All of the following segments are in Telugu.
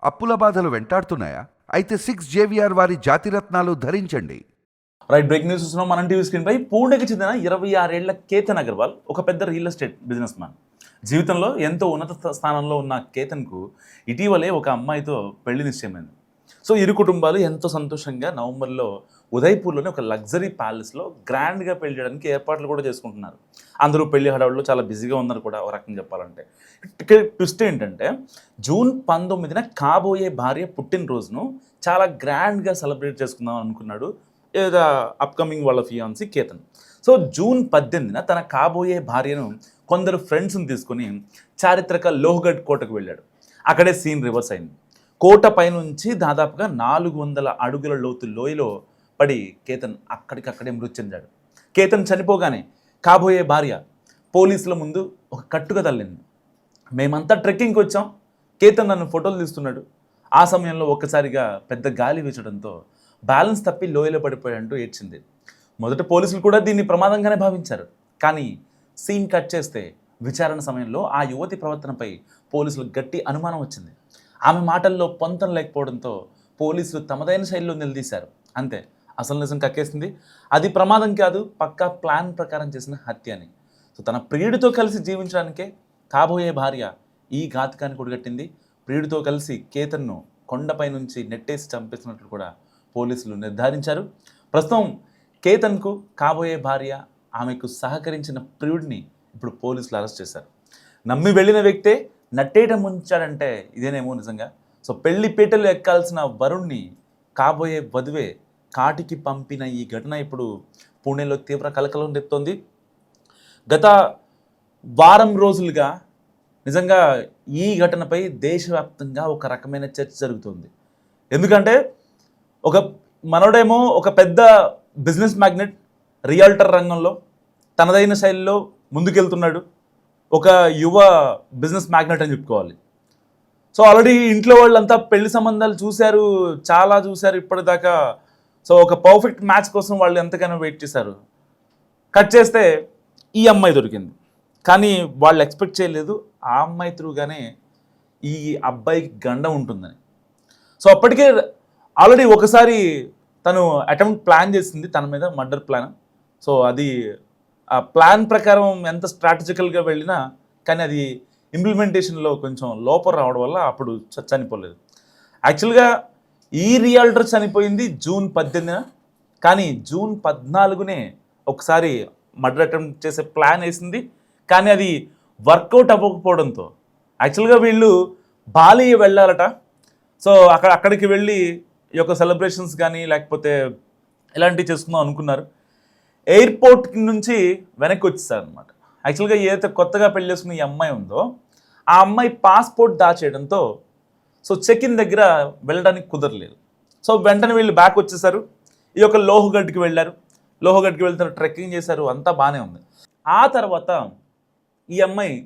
అప్పుల బాధలు వెంటాడుతున్నాయా? అయితే 6 JVR వారి జాతిరత్నాలు ధరించండి. రైట్, బ్రేక్ న్యూస్ చూస్తున్నాం మనం టీవీ స్క్రీన్ పై. పూణేకి చెందిన 26 ఏళ్ల కేతన్ అగర్వాల్ ఒక పెద్ద రియల్ ఎస్టేట్ బిజినెస్ మ్యాన్. జీవితంలో ఎంతో ఉన్నత స్థానంలో ఉన్న కేతన్కు ఇటీవలే ఒక అమ్మాయితో పెళ్లి నిశ్చయమైంది. సో ఇరు కుటుంబాలు ఎంతో సంతోషంగా నవంబర్లో ఉదయ్పూర్లోని ఒక లగ్జరీ ప్యాలెస్లో గ్రాండ్గా పెళ్లి చేయడానికి ఏర్పాట్లు కూడా చేసుకుంటున్నారు. అందరూ పెళ్లి హడావుల్లో చాలా బిజీగా ఉన్నారు కూడా ఒక రకంగా చెప్పాలంటే. ఇక్కడ ట్విస్ట్ ఏంటంటే జూన్ 19న కాబోయే భార్య పుట్టినరోజును చాలా గ్రాండ్గా సెలబ్రేట్ చేసుకుందాం అనుకున్నాడు ఏదో అప్కమింగ్ వాళ్ళ ఫియాన్సీ కేతన్. సో జూన్ 18న తన కాబోయే భార్యను కొందరు ఫ్రెండ్స్ని తీసుకొని చారిత్రక లోహగఢ్ కోటకు వెళ్ళాడు. అక్కడే సీన్ రివర్స్ అయింది. కోట పైనుంచి దాదాపుగా 400 అడుగుల లోతు లోయలో పడి కేతన్ అక్కడికక్కడే మృతి చెందాడు. కేతన్ చనిపోగానే కాబోయే భార్య పోలీసుల ముందు ఒక కట్టుగా తల్లింది. మేమంతా ట్రెక్కింగ్కి వచ్చాం, కేతన్ నన్ను ఫోటోలు తీస్తున్నాడు. ఆ సమయంలో ఒక్కసారిగా పెద్ద గాలి వీచడంతో బ్యాలెన్స్ తప్పి లోయలో పడిపోయాడంటూ ఏడ్చింది. మొదట పోలీసులు కూడా దీన్ని ప్రమాదంగానే భావించారు. కానీ సీన్ కట్ చేస్తే విచారణ సమయంలో ఆ యువతి ప్రవర్తనపై పోలీసులకు గట్టి అనుమానం వచ్చింది. ఆమె మాటల్లో పొంతన లేకపోవడంతో పోలీసులు తమదైన శైలిలో నిలదీశారు. అంతే, అసలు నిజం కక్కేసింది. అది ప్రమాదం కాదు, పక్కా ప్లాన్ ప్రకారం చేసిన హత్య అని. సో తన ప్రియుడితో కలిసి జీవించడానికే కాబోయే భార్య ఈ ఘాతకాన్ని కొడిగట్టింది. ప్రియుడితో కలిసి కేతన్ను కొండపై నుంచి నెట్టేసి చంపేసినట్లు కూడా పోలీసులు నిర్ధారించారు. ప్రస్తుతం కేతన్కు కాబోయే భార్య ఆమెకు సహకరించిన ప్రియుడిని ఇప్పుడు పోలీసులు అరెస్ట్ చేశారు. నమ్మి వెళ్ళిన వ్యక్తే నట్టేయటం ఉంచాడంటే ఇదేనేమో నిజంగా. సో పెళ్లి పీటలు ఎక్కాల్సిన వరుణ్ణి కాబోయే వధువే కాటికి పంపిన ఈ ఘటన ఇప్పుడు పూణేలో తీవ్ర కలకలం రేపుతోంది. గత వారం రోజులుగా నిజంగా ఈ ఘటనపై దేశవ్యాప్తంగా ఒక రకమైన చర్చ జరుగుతుంది. ఎందుకంటే ఒక మనోడేమో ఒక పెద్ద బిజినెస్ మ్యాగ్నెట్, రియల్టర్ రంగంలో తనదైన శైలిలో ముందుకెళ్తున్నాడు. ఒక యువ బిజినెస్ మ్యాగ్నెట్ అని చెప్పుకోవాలి. సో ఆల్రెడీ ఇంట్లో వాళ్ళంతా పెళ్లి సంబంధాలు చూశారు, చాలా చూశారు ఇప్పటిదాకా. సో ఒక పర్ఫెక్ట్ మ్యాచ్ కోసం వాళ్ళు ఎంతగానో వెయిట్ చేశారు. కట్ చేస్తే ఈ అమ్మాయి దొరికింది. కానీ వాళ్ళు ఎక్స్పెక్ట్ చేయలేదు ఆ అమ్మాయి త్రూగానే ఈ అబ్బాయికి గండం ఉంటుందని. సో అప్పటికే ఆల్రెడీ ఒకసారి తను అటెంప్ట్ ప్లాన్ చేసింది తన మీద, మర్డర్ ప్లాన్. సో అది ఆ ప్లాన్ ప్రకారం ఎంత స్ట్రాటజికల్గా వెళ్ళినా కానీ అది ఇంప్లిమెంటేషన్లో కొంచెం లోపం రావడం వల్ల అప్పుడు చనిపోలేదు. యాక్చువల్గా ఈ రియాల్టర్ చనిపోయింది జూన్ 18న. కానీ జూన్ 14నే ఒకసారి మర్డర్ అటెంప్ట్ చేసే ప్లాన్ వేసింది. కానీ అది వర్కౌట్ అవ్వకపోవడంతో యాక్చువల్గా వీళ్ళు బాలి వెళ్ళాలట. సో అక్కడికి వెళ్ళి ఈ యొక్క సెలబ్రేషన్స్ కానీ లేకపోతే ఇలాంటివి చేసుకుందాం అనుకున్నారు. ఎయిర్పోర్ట్ నుంచి వెనక్కి వచ్చేసారు అనమాట. యాక్చువల్గా ఏదైతే కొత్తగా పెళ్లి చేసుకున్న ఈ అమ్మాయి ఉందో ఆ అమ్మాయి పాస్పోర్ట్ దాచేయడంతో సో చెక్ ఇన్ దగ్గర వెళ్ళడానికి కుదరలేదు. సో వెంటనే వీళ్ళు బ్యాక్ వచ్చేసారు. ఈ యొక్క లోహగఢ్కి వెళ్ళారు. లోహగఢ్కి వెళ్తారు, ట్రెక్కింగ్ చేశారు, అంతా బాగానే ఉంది. ఆ తర్వాత ఈ అమ్మాయి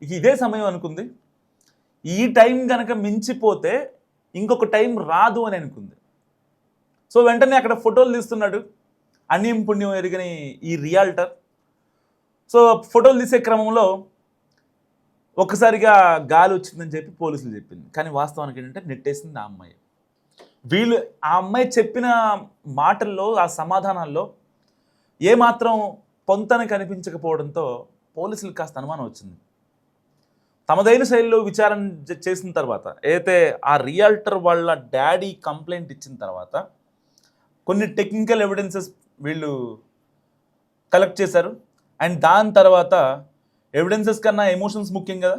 ఇదే సమయం అనుకుంది, ఈ టైం కనుక మించిపోతే ఇంకొక టైం రాదు అని అనుకుంది. సో వెంటనే అక్కడ ఫోటోలు తీస్తున్నాడు అన్యం పుణ్యం ఎరుగని ఈ రియాల్టర్. సో ఫోటోలు తీసే క్రమంలో ఒక్కసారిగా గాలి వచ్చిందని చెప్పి పోలీసులు చెప్పింది. కానీ వాస్తవానికి ఏంటంటే నెట్టేసింది ఆ అమ్మాయి. వీళ్ళు ఆ అమ్మాయి చెప్పిన మాటల్లో, ఆ సమాధానాల్లో ఏమాత్రం పొంతన కనిపించకపోవడంతో పోలీసులకు కాస్త అనుమానం వచ్చింది. తమదైన శైలిలో విచారణ చేసిన తర్వాత అయితే ఆ రియాల్టర్ వాళ్ళ డాడీ కంప్లైంట్ ఇచ్చిన తర్వాత కొన్ని టెక్నికల్ ఎవిడెన్సెస్ వీళ్ళు కలెక్ట్ చేశారు. అండ్ దాని తర్వాత ఎవిడెన్సెస్ కన్నా ఎమోషన్స్ ముఖ్యం కదా.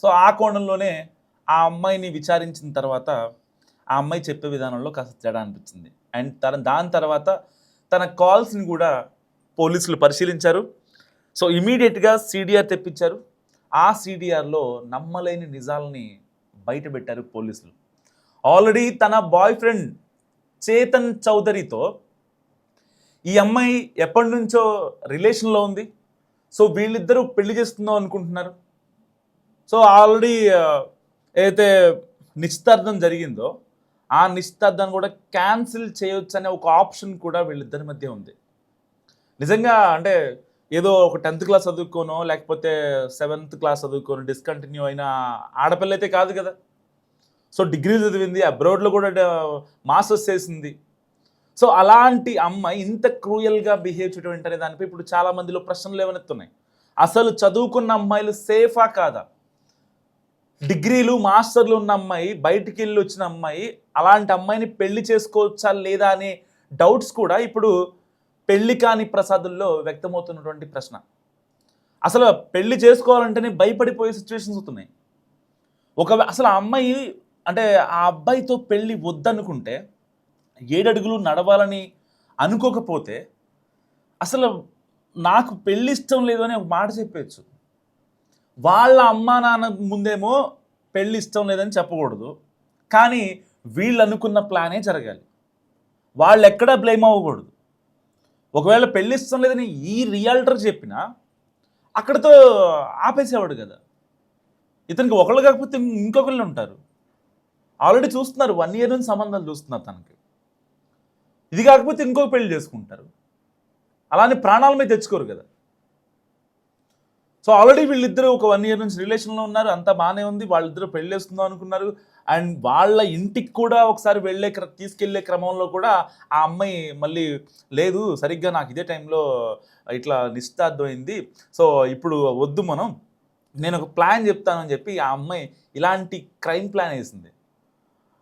సో ఆ కోణంలోనే ఆ అమ్మాయిని విచారించిన తర్వాత ఆ అమ్మాయి చెప్పే విధానంలో కాస్త తేడా అనిపించింది. అండ్ దాని తర్వాత తన కాల్స్ని కూడా పోలీసులు పరిశీలించారు. సో ఇమీడియట్గా సిడిఆర్ తెప్పించారు. ఆ సిడిఆర్లో నమ్మలేని నిజాలని బయటపెట్టారు పోలీసులు. ఆల్రెడీ తన బాయ్ ఫ్రెండ్ చేతన్ చౌదరితో ఈ అమ్మాయి ఎప్పటి నుంచో రిలేషన్లో ఉంది. సో వీళ్ళిద్దరూ పెళ్లి చేసుకుందాం అనుకుంటున్నారు. సో ఆల్రెడీ ఏదైతే నిశ్చితార్థం జరిగిందో ఆ నిశ్చితార్థాన్ని కూడా క్యాన్సిల్ చేయొచ్చు అనే ఒక ఆప్షన్ కూడా వీళ్ళిద్దరి మధ్య ఉంది. నిజంగా అంటే ఏదో ఒక 10th క్లాస్ చదువుకోనో లేకపోతే 7th క్లాస్ చదువుకోనో డిస్కంటిన్యూ అయిన ఆడపిల్ల అయితే కాదు కదా. సో డిగ్రీ చదివింది, అబ్రాడ్లో కూడా మాస్టర్స్ చేసింది. సో అలాంటి అమ్మాయి ఇంత క్రూయల్గా బిహేవ్ చేయడం ఏంటనే దానిపై ఇప్పుడు చాలా మందిలో ప్రశ్నలు లేవనెత్తున్నాయి. అసలు చదువుకున్న అమ్మాయిలు సేఫా కాదా? డిగ్రీలు మాస్టర్లు ఉన్న అమ్మాయి, బయటికి వెళ్ళి వచ్చిన అమ్మాయి, అలాంటి అమ్మాయిని పెళ్లి చేసుకోవచ్చా లేదా అనే డౌట్స్ కూడా ఇప్పుడు పెళ్లి కాని ప్రసాదుల్లో వ్యక్తమవుతున్నటువంటి ప్రశ్న. అసలు పెళ్లి చేసుకోవాలంటేనే భయపడిపోయే సిచ్యువేషన్స్ అవుతున్నాయి. అసలు ఆ అమ్మాయి అంటే ఆ అబ్బాయితో పెళ్ళి వద్దనుకుంటే 7 అడుగులు నడవాలని అనుకోకపోతే అసలు నాకు పెళ్ళి ఇష్టం లేదు అని ఒక మాట చెప్పచ్చు. వాళ్ళ అమ్మా నాన్న ముందేమో పెళ్ళి ఇష్టం లేదని చెప్పకూడదు, కానీ వీళ్ళు అనుకున్న ప్లానే జరగాలి. వాళ్ళు ఎక్కడా బ్లేమ్ అవ్వకూడదు. ఒకవేళ పెళ్ళి ఇష్టం లేదని ఈ రియాల్టర్ చెప్పినా అక్కడితో ఆపేసేవాడు కదా. ఇతనికి ఒకళ్ళు కాకపోతే ఇంకొకళ్ళు ఉంటారు. ఆల్రెడీ చూస్తున్నారు, 1 year నుంచి సంబంధాలు చూస్తున్నారు తనకి. ఇది కాకపోతే ఇంకొక పెళ్లి చేసుకుంటారు. అలానే ప్రాణాల మీద తెచ్చుకోరు కదా. సో ఆల్రెడీ వీళ్ళిద్దరూ ఒక 1 year నుంచి రిలేషన్లో ఉన్నారు, అంతా బాగానే ఉంది. వాళ్ళిద్దరూ పెళ్లి చేసుకుందాం అనుకున్నారు. అండ్ వాళ్ళ ఇంటికి కూడా ఒకసారి తీసుకెళ్లే క్రమంలో కూడా ఆ అమ్మాయి మళ్ళీ లేదు, సరిగ్గా నాకు ఇదే టైంలో ఇట్లా నిశ్చితార్థం అయింది, సో ఇప్పుడు వద్దు, నేను ఒక ప్లాన్ చెప్తానని చెప్పి ఆ అమ్మాయి ఇలాంటి క్రైమ్ ప్లాన్ వేసింది.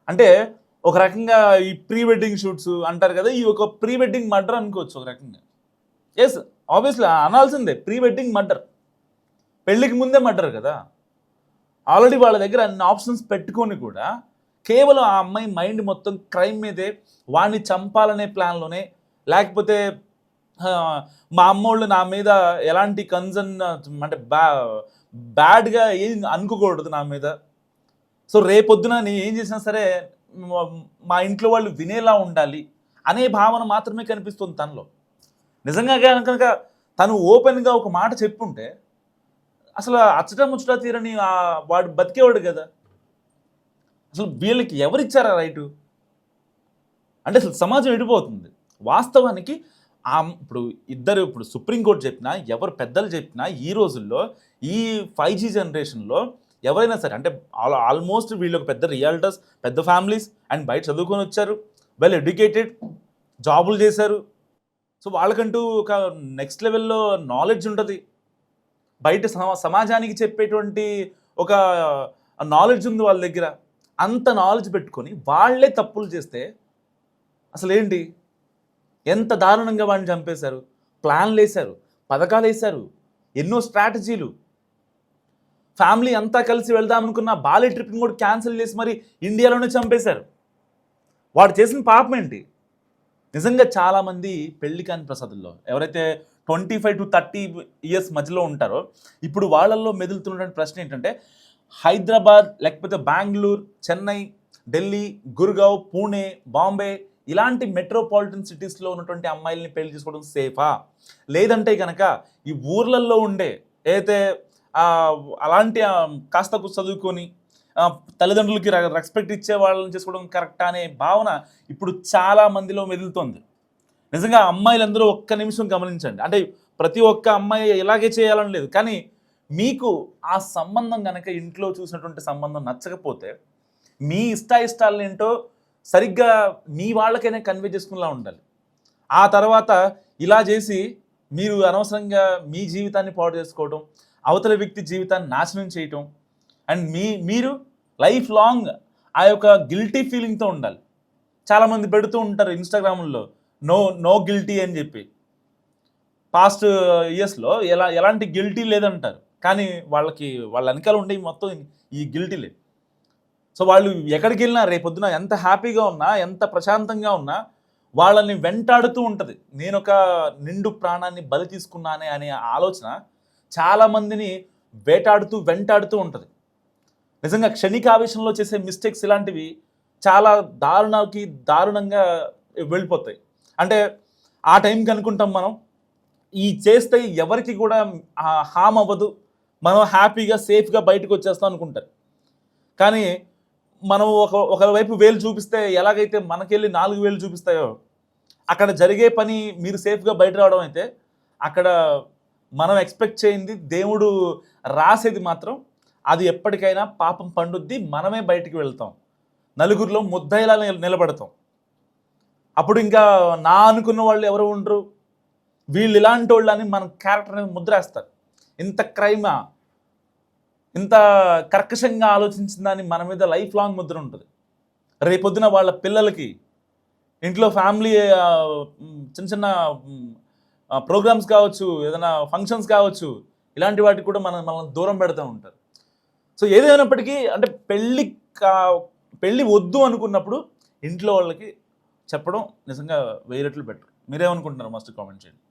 అంటే ఒక రకంగా ఈ ప్రీ వెడ్డింగ్ షూట్స్ అంటారు కదా, ఈ ఒక ప్రీ వెడ్డింగ్ మర్డర్ అనుకోవచ్చు ఒక రకంగా. ఎస్, ఆబ్వియస్లీ అనాల్సిందే, ప్రీ వెడ్డింగ్ మర్డర్. పెళ్ళికి ముందే మర్డర్ కదా. ఆల్రెడీ వాళ్ళ దగ్గర అన్ని ఆప్షన్స్ పెట్టుకొని కూడా కేవలం ఆ అమ్మాయి మైండ్ మొత్తం క్రైమ్ మీదే, వాడిని చంపాలనే ప్లాన్లోనే, లేకపోతే మా అమ్మోళ్ళు నా మీద ఎలాంటి కన్సర్న్ అంటే బ్యాడ్గా ఏం అనుకోకూడదు నా మీద, సో రేపొద్దున నేను ఏం చేసినా సరే మా ఇంట్లో వాళ్ళు వినేలా ఉండాలి అనే భావన మాత్రమే కనిపిస్తుంది తనలో. నిజంగా కనుక తను ఓపెన్గా ఒక మాట చెప్పుంటే అసలు అచ్చట ముచ్చట తీరని వాడు బతికేవాడు కదా. అసలు వీళ్ళకి ఎవరిచ్చారా రైటు? అంటే అసలు సమాజం ఎడిపోతుంది వాస్తవానికి. ఇప్పుడు సుప్రీంకోర్టు చెప్పినా, ఎవరు పెద్దలు చెప్పినా, ఈ రోజుల్లో ఈ 5G జనరేషన్లో ఎవరైనా సరే, అంటే ఆల్మోస్ట్ వీళ్ళు ఒక పెద్ద రియాల్టర్స్, పెద్ద ఫ్యామిలీస్, అండ్ బయట చదువుకొని వచ్చారు, వెల్ ఎడ్యుకేటెడ్, జాబులు చేశారు. సో వాళ్ళకంటూ ఒక నెక్స్ట్ లెవెల్లో నాలెడ్జ్ ఉంటుంది, బయట సమాజానికి చెప్పేటువంటి ఒక నాలెడ్జ్ ఉంది వాళ్ళ దగ్గర. అంత నాలెడ్జ్ పెట్టుకొని వాళ్ళే తప్పులు చేస్తే అసలు ఏంటి, ఎంత దారుణంగా వాడిని చంపేశారు, ప్లాన్లు వేశారు, పథకాలు వేశారు, ఎన్నో స్ట్రాటజీలు. ఫ్యామిలీ అంతా కలిసి వెళ్దామనుకున్న బాలీ ట్రిప్ని కూడా క్యాన్సిల్ చేసి మరి ఇండియాలోనే చంపేశారు. వాడు చేసిన పాపం ఏంటి? నిజంగా చాలామంది పెళ్లి కాని ప్రసాదుల్లో ఎవరైతే 25 to 30 years మధ్యలో ఉంటారో, ఇప్పుడు వాళ్ళల్లో మెదులుతున్నటువంటి ప్రశ్న ఏంటంటే, హైదరాబాద్ లేకపోతే బెంగళూరు, చెన్నై, ఢిల్లీ, గుర్గావ్, పూణే, బాంబే ఇలాంటి మెట్రోపాలిటన్ సిటీస్లో ఉన్నటువంటి అమ్మాయిల్ని పెళ్లి చేసుకోవడం సేఫా, లేదంటే కనుక ఈ ఊర్లలో ఉండే ఏదైతే అలాంటి కాస్త చదువుకొని తల్లిదండ్రులకి రెస్పెక్ట్ ఇచ్చే వాళ్ళని చేసుకోవడం కరెక్టా అనే భావన ఇప్పుడు చాలా మందిలో మెదులుతోంది. నిజంగా అమ్మాయిలందరూ ఒక్క నిమిషం గమనించండి. అంటే ప్రతి ఒక్క అమ్మాయి ఇలాగే చేయాలని లేదు, కానీ మీకు ఆ సంబంధం కనుక ఇంట్లో చూసినటువంటి సంబంధం నచ్చకపోతే మీ ఇష్టాయిష్టాలను ఏంటో సరిగ్గా మీ వాళ్ళకైనా కన్వే చేసుకునేలా ఉండాలి. ఆ తర్వాత ఇలా చేసి మీరు అనవసరంగా మీ జీవితాన్ని పాడు చేసుకోవడం, అవతల వ్యక్తి జీవితాన్ని నాశనం చేయటం, అండ్ మీరు లైఫ్ లాంగ్ ఆ యొక్క గిల్టీ ఫీలింగ్తో ఉండాలి. చాలామంది పెడుతూ ఉంటారు ఇన్స్టాగ్రామ్లో నో గిల్టీ అని చెప్పి. పాస్ట్ ఇయర్స్లో ఎలాంటి గిల్టీ లేదంటారు, కానీ వాళ్ళ వెనకాల ఉండే మొత్తం ఈ గిల్టీలే. సో వాళ్ళు ఎక్కడికి వెళ్ళినా రేపొద్దున ఎంత హ్యాపీగా ఉన్నా, ఎంత ప్రశాంతంగా ఉన్నా వాళ్ళని వెంటాడుతూ ఉంటుంది. నేను ఒక నిండు ప్రాణాన్ని బలి తీసుకున్నానే అనే ఆలోచన చాలామందిని వెంటాడుతూ ఉంటుంది. నిజంగా క్షణికావేశంలో చేసే మిస్టేక్స్ ఇలాంటివి చాలా దారుణంగా వెళ్ళిపోతాయి. అంటే ఆ టైంకి అనుకుంటాం మనం ఈ చేస్తే ఎవరికి కూడా హామ్ అవ్వదు, మనం హ్యాపీగా సేఫ్గా బయటకు వచ్చేస్తాం అనుకుంటారు. కానీ మనం ఒకవైపు వేలు చూపిస్తే ఎలాగైతే మనకెళ్ళి 4 వేలు చూపిస్తాయో, అక్కడ జరిగే పని మీరు సేఫ్గా బయట రావడం అయితే, అక్కడ మనం ఎక్స్పెక్ట్ చేయింది దేవుడు రాసేది మాత్రం అది ఎప్పటికైనా పాపం పండుద్ది, మనమే బయటికి వెళ్తాం. నలుగురిలో ముద్దయిలా నిలబడతాం. అప్పుడు ఇంకా నా అనుకున్న వాళ్ళు ఎవరు ఉండరు, వీళ్ళు ఇలాంటి వాళ్ళు అని మన క్యారెక్టర్ అనేది ముద్రేస్తారు. ఇంత క్రైమా, ఇంత కర్కశంగా ఆలోచించిందని మన మీద లైఫ్ లాంగ్ ముద్ర ఉంటుంది. రేపొద్దున వాళ్ళ పిల్లలకి ఇంట్లో ఫ్యామిలీ చిన్న చిన్న ప్రోగ్రామ్స్ కావచ్చు, ఏదైనా ఫంక్షన్స్ కావచ్చు, ఇలాంటి వాటికి కూడా మనల్ని దూరం పెడుతూ ఉంటారు. సో ఏదైనప్పటికీ అంటే పెళ్ళి వద్దు అనుకున్నప్పుడు ఇంట్లో వాళ్ళకి చెప్పడం నిజంగా 1000 రెట్లు బెటర్. మీరేమనుకుంటున్నారు? మస్ట్ కామెంట్ చేయండి.